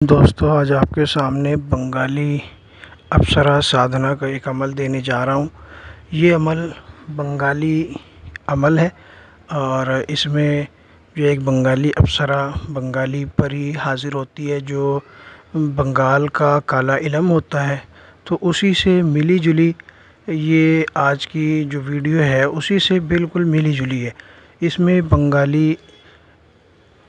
دوستو آج آپ کے سامنے بنگالی اپسرا سادھنا کا ایک عمل دینے جا رہا ہوں۔ یہ عمل بنگالی عمل ہے اور اس میں جو ایک بنگالی اپسرا بنگالی پری حاضر ہوتی ہے جو بنگال کا کالا علم ہوتا ہے، تو اسی سے ملی جلی یہ آج کی جو ویڈیو ہے اسی سے بالکل ملی جلی ہے۔ اس میں بنگالی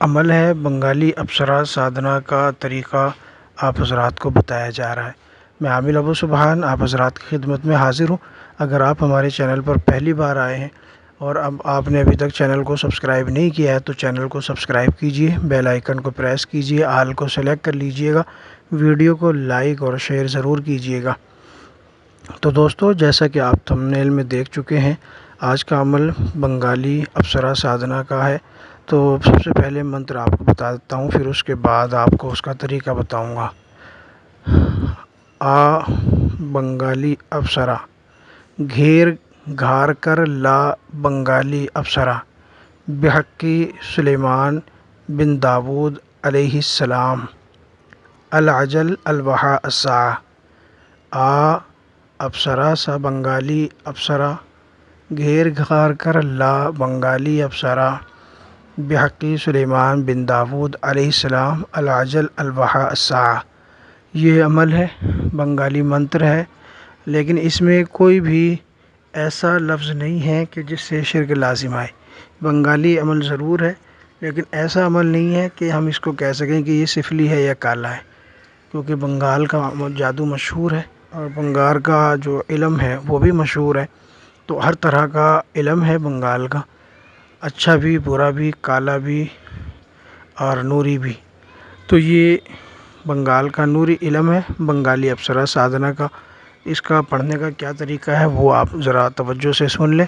عمل ہے، بنگالی اپسرا سادھنا کا طریقہ آپ حضرات کو بتایا جا رہا ہے۔ میں عامل ابو سبحان آپ حضرات کی خدمت میں حاضر ہوں۔ اگر آپ ہمارے چینل پر پہلی بار آئے ہیں اور اب آپ نے ابھی تک چینل کو سبسکرائب نہیں کیا ہے تو چینل کو سبسکرائب کیجئے، بیل آئیکن کو پریس کیجئے، آل کو سلیکٹ کر لیجئے گا، ویڈیو کو لائک اور شیئر ضرور کیجئے گا۔ تو دوستو جیسا کہ آپ تھمبنیل میں دیکھ چکے ہیں، آج کا عمل بنگالی اپسرا سادھنا کا ہے۔ تو سب سے پہلے منتر آپ کو بتا دیتا ہوں، پھر اس کے بعد آپ کو اس کا طریقہ بتاؤں گا۔ بنگالی اپسرا گھیر گھار کر لا بنگالی اپسرا بحقی سلیمان بن داود علیہ السلام العجل الوحا الساعہ۔ اپسرا سا بنگالی اپسرا گھیر گھار کر لا بنگالی اپسرا بحقی سلیمان بن داود علیہ السلام العجل الوحا الساعہ۔ یہ عمل ہے، بنگالی منتر ہے، لیکن اس میں کوئی بھی ایسا لفظ نہیں ہے کہ جس سے شرک لازم آئے۔ بنگالی عمل ضرور ہے لیکن ایسا عمل نہیں ہے کہ ہم اس کو کہہ سکیں کہ یہ سفلی ہے یا کالا ہے، کیونکہ بنگال کا جادو مشہور ہے اور بنگال کا جو علم ہے وہ بھی مشہور ہے۔ تو ہر طرح کا علم ہے بنگال کا، اچھا بھی، برا بھی، کالا بھی اور نوری بھی۔ تو یہ بنگال کا نوری علم ہے بنگالی اپسرا سادھنا کا۔ اس کا پڑھنے کا کیا طریقہ ہے وہ آپ ذرا توجہ سے سن لیں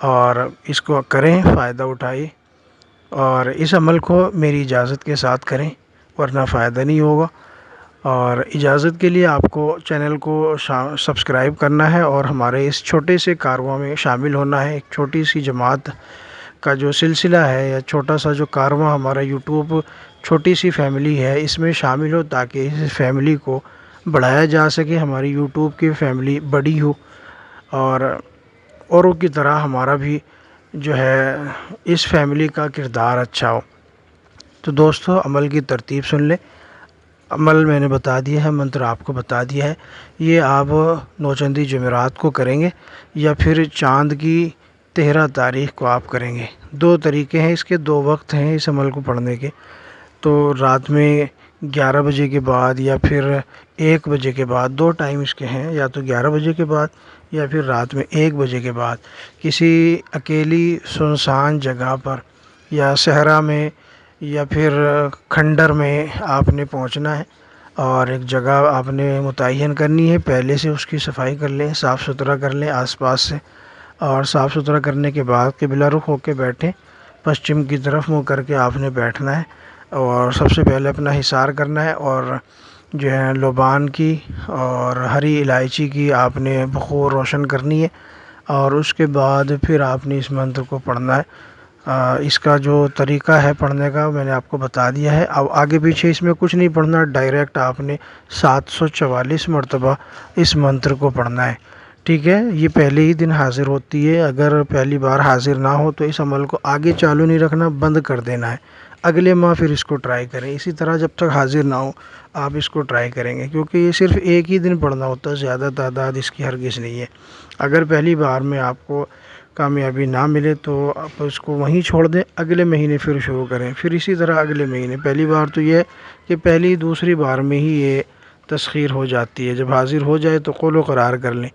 اور اس کو کریں، فائدہ اٹھائیں، اور اس عمل کو میری اجازت کے ساتھ کریں ورنہ فائدہ نہیں ہوگا۔ اور اجازت کے لیے آپ کو چینل کو سبسکرائب کرنا ہے اور ہمارے اس چھوٹے سے کارواں میں شامل ہونا ہے۔ ایک چھوٹی سی جماعت کا جو سلسلہ ہے یا چھوٹا سا جو کارواں ہمارا یوٹیوب چھوٹی سی فیملی ہے، اس میں شامل ہو تاکہ اس فیملی کو بڑھایا جا سکے، ہماری یوٹیوب کی فیملی بڑی ہو اور اوروں کی طرح ہمارا بھی جو ہے اس فیملی کا کردار اچھا ہو۔ تو دوستو عمل کی ترتیب سن لیں۔ عمل میں نے بتا دیا ہے، منتر آپ کو بتا دیا ہے۔ یہ آپ نوچندی جمعرات کو کریں گے یا پھر چاند کی 13 تاریخ کو آپ کریں گے۔ دو طریقے ہیں اس کے، دو وقت ہیں اس عمل کو پڑھنے کے۔ تو رات میں 11 بجے کے بعد یا پھر 1 بجے کے بعد، دو ٹائم اس کے ہیں، یا تو 11 بجے کے بعد یا پھر رات میں 1 بجے کے بعد کسی اکیلی سنسان جگہ پر یا صحرا میں یا پھر کھنڈر میں آپ نے پہنچنا ہے اور ایک جگہ آپ نے متعین کرنی ہے۔ پہلے سے اس کی صفائی کر لیں، صاف ستھرا کر لیں آس پاس سے، اور صاف ستھرا کرنے کے بعد قبلہ رخ ہو کے بیٹھیں، پشچم کی طرف منہ کر کے آپ نے بیٹھنا ہے اور سب سے پہلے اپنا حصار کرنا ہے اور جو ہے لوبان کی اور ہری الائچی کی آپ نے بخور روشن کرنی ہے، اور اس کے بعد پھر آپ نے اس منتر کو پڑھنا ہے۔ اس کا جو طریقہ ہے پڑھنے کا میں نے آپ کو بتا دیا ہے۔ اب آگے پیچھے اس میں کچھ نہیں پڑھنا، ڈائریکٹ آپ نے 744 مرتبہ اس منتر کو پڑھنا ہے، ٹھیک ہے۔ یہ پہلے ہی دن حاضر ہوتی ہے، اگر پہلی بار حاضر نہ ہو تو اس عمل کو آگے چالو نہیں رکھنا، بند کر دینا ہے۔ اگلے ماہ پھر اس کو ٹرائی کریں، اسی طرح جب تک حاضر نہ ہو آپ اس کو ٹرائی کریں گے، کیونکہ یہ صرف ایک ہی دن پڑھنا ہوتا ہے، زیادہ تعداد اس کی ہرگز نہیں ہے۔ اگر پہلی بار میں آپ کو کامیابی نہ ملے تو آپ اس کو وہیں چھوڑ دیں، اگلے مہینے پھر شروع کریں، پھر اسی طرح اگلے مہینے۔ پہلی بار تو یہ ہے کہ پہلی دوسری بار میں ہی یہ تسخیر ہو جاتی ہے، جب حاضر ہو جائے تو قول و قرار کر لیں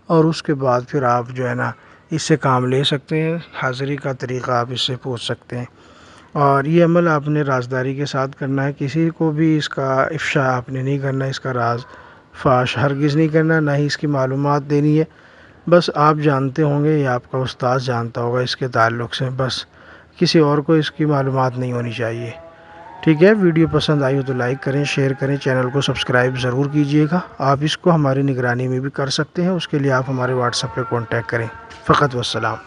اور اس کے بعد پھر آپ جو ہے نا اس سے کام لے سکتے ہیں، حاضری کا طریقہ آپ اس سے پوچھ سکتے ہیں۔ اور یہ عمل آپ نے رازداری کے ساتھ کرنا ہے، کسی کو بھی اس کا افشا آپ نے نہیں کرنا، اس کا راز فاش ہرگز نہیں کرنا، نہ ہی اس کی معلومات دینی ہے۔ بس آپ جانتے ہوں گے یا آپ کا استاد جانتا ہوگا اس کے تعلق سے، بس کسی اور کو اس کی معلومات نہیں ہونی چاہیے، ٹھیک ہے۔ ویڈیو پسند آئی ہو تو لائک کریں، شیئر کریں، چینل کو سبسکرائب ضرور کیجئے گا۔ آپ اس کو ہماری نگرانی میں بھی کر سکتے ہیں، اس کے لیے آپ ہمارے واٹس ایپ پہ کانٹیکٹ کریں۔ فقط والسلام۔